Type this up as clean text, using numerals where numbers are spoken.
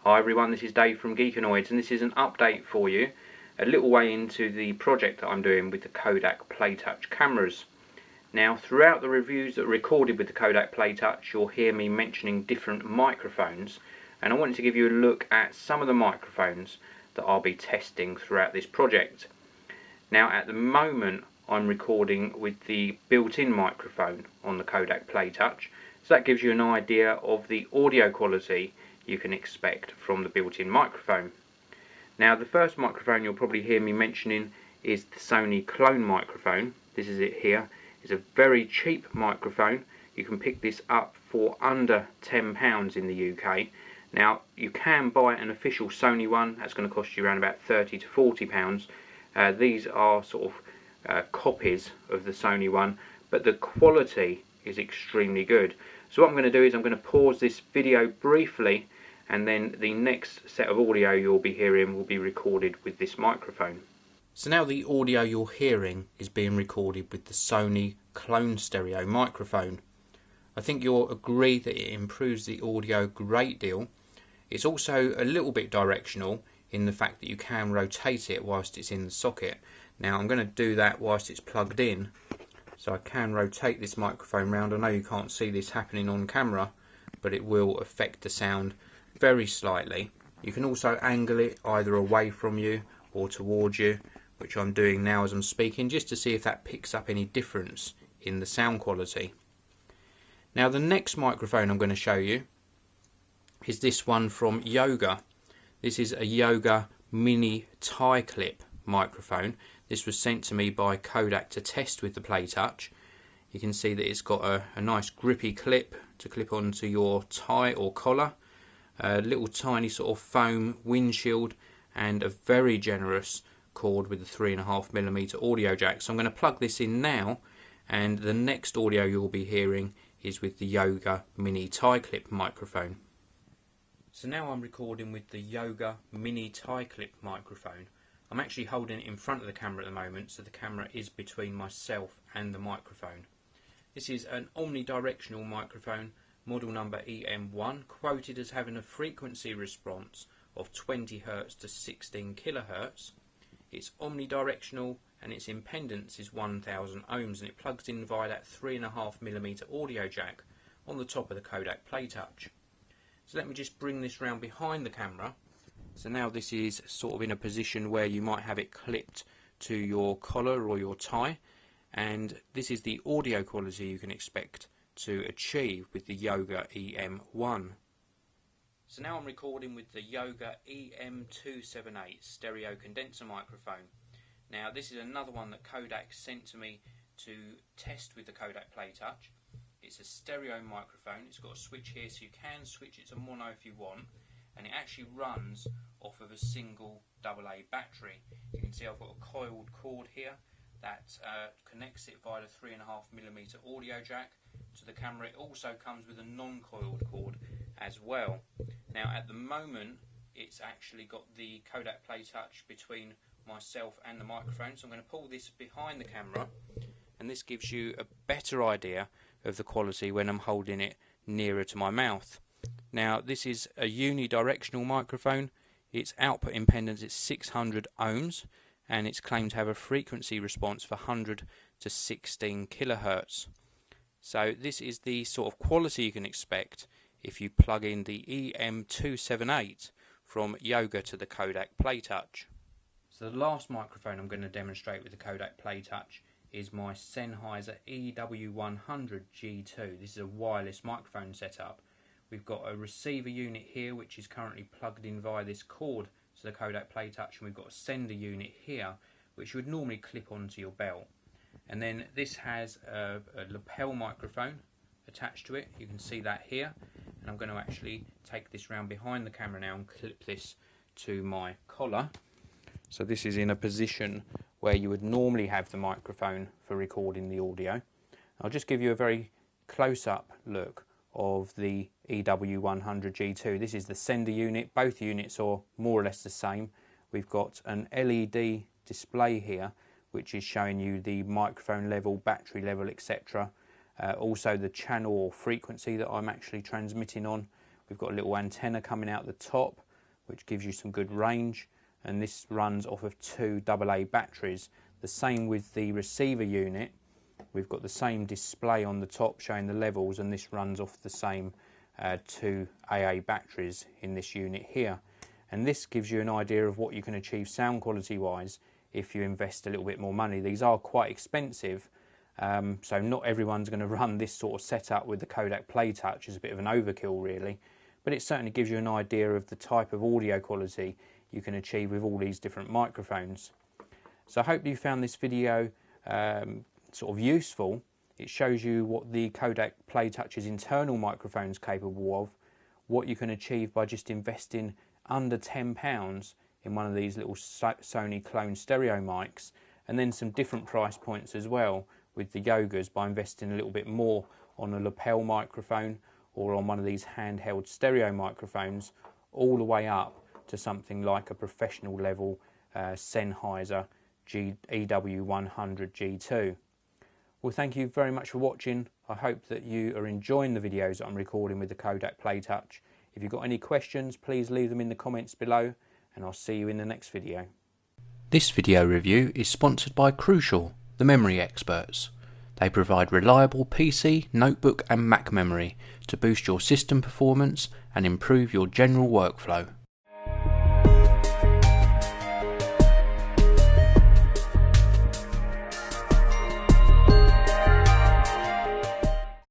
Hi everyone, this is Dave from Geekanoids, and this is an update for you, a little way into the project that I'm doing with the Kodak Playtouch cameras. Now, throughout the reviews that are recorded with the Kodak Playtouch, you'll hear me mentioning different microphones, and I wanted to give you a look at some of the microphones that I'll be testing throughout this project. Now, at the moment, I'm recording with the built-in microphone on the Kodak Playtouch, so that gives you an idea of the audio quality you can expect from the built-in microphone. Now, the first microphone you'll probably hear me mentioning is the Sony clone microphone. This is it here. It's a very cheap microphone. You can pick this up for under £10 in the UK. Now, you can buy an official Sony one. That's going to cost you around about £30 to £40. These are sort of copies of the Sony one, but the quality is extremely good. So what I'm going to do is I'm going to pause this video briefly, and then the next set of audio you'll be hearing will be recorded with this microphone. So now the audio you're hearing is being recorded with the Sony clone stereo microphone. I think you'll agree that it improves the audio a great deal. It's also a little bit directional in the fact that you can rotate it whilst it's in the socket. Now I'm going to do that whilst it's plugged in. So I can rotate this microphone round. I know you can't see this happening on camera, but it will affect the sound very slightly. You can also angle it either away from you or towards you, which I'm doing now as I'm speaking, just to see if that picks up any difference in the sound quality. Now, the next microphone I'm going to show you is this one from Yoga. This is a Yoga mini tie clip microphone. This was sent to me by Kodak to test with the Playtouch. You can see that it's got a nice grippy clip to clip onto your tie or collar, a little tiny sort of foam windshield, and a very generous cord with a 3.5mm audio jack. So I'm going to plug this in now, and the next audio you'll be hearing is with the Yoga mini tie clip microphone. So now I'm recording with the Yoga mini tie clip microphone. I'm actually holding it in front of the camera at the moment, so the camera is between myself and the microphone. This is an omnidirectional microphone, model number EM1, quoted as having a frequency response of 20 Hz to 16 kHz. It's omnidirectional and its impedance is 1000 ohms, and it plugs in via that 3.5mm audio jack on the top of the Kodak Playtouch. So let me just bring this round behind the camera. So now this is sort of in a position where you might have it clipped to your collar or your tie, and this is the audio quality you can expect to achieve with the Yoga EM1. So now I'm recording with the Yoga EM278 stereo condenser microphone. Now this is another one that Kodak sent to me to test with the Kodak Playtouch. It's a stereo microphone. It's got a switch here, so you can switch it to mono if you want, and it actually runs off of a single AA battery. You can see I've got a coiled cord here that connects it via the 3.5mm audio jack to the camera. It also comes with a non-coiled cord as well. Now at the moment it's actually got the Kodak Playtouch between myself and the microphone, so I'm going to pull this behind the camera, and this gives you a better idea of the quality when I'm holding it nearer to my mouth. Now this is a unidirectional microphone. Its output impedance is 600 ohms, and it's claimed to have a frequency response of 100 to 16 kHz. So this is the sort of quality you can expect if you plug in the EM278 from Yoga to the Kodak Playtouch. So the last microphone I'm going to demonstrate with the Kodak Playtouch is my Sennheiser EW100 G2. This is a wireless microphone setup. We've got a receiver unit here which is currently plugged in via this cord to the Kodak Playtouch, and we've got a sender unit here which you would normally clip onto your belt. And then this has a lapel microphone attached to it. You can see that here, and I'm going to actually take this round behind the camera now and clip this to my collar. So this is in a position where you would normally have the microphone for recording the audio. I'll just give you a very close-up look of the EW100 G2. This is the sender unit. Both units are more or less the same. We've got an LED display here which is showing you the microphone level, battery level, etc. Also the channel or frequency that I'm actually transmitting on. We've got a little antenna coming out the top which gives you some good range, and this runs off of 2 AA batteries. The same with the receiver unit. We've got the same display on the top showing the levels, and this runs off the same 2 AA batteries in this unit here. And this gives you an idea of what you can achieve sound quality wise if you invest a little bit more money. These are quite expensive, so not everyone's going to run this sort of setup with the Kodak Playtouch. It's a bit of an overkill really, but it certainly gives you an idea of the type of audio quality you can achieve with all these different microphones. So I hope you found this video sort of useful. It shows you what the Kodak Playtouch's internal microphone is capable of, what you can achieve by just investing under £10 in one of these little Sony clone stereo mics, and then some different price points as well with the Yogas by investing a little bit more on a lapel microphone or on one of these handheld stereo microphones, all the way up to something like a professional level Sennheiser EW100 G2. Well, thank you very much for watching. I hope that you are enjoying the videos that I'm recording with the Kodak Playtouch. If you've got any questions, please leave them in the comments below, and I'll see you in the next video. This video review is sponsored by Crucial, the memory experts. They provide reliable PC, notebook and Mac memory to boost your system performance and improve your general workflow.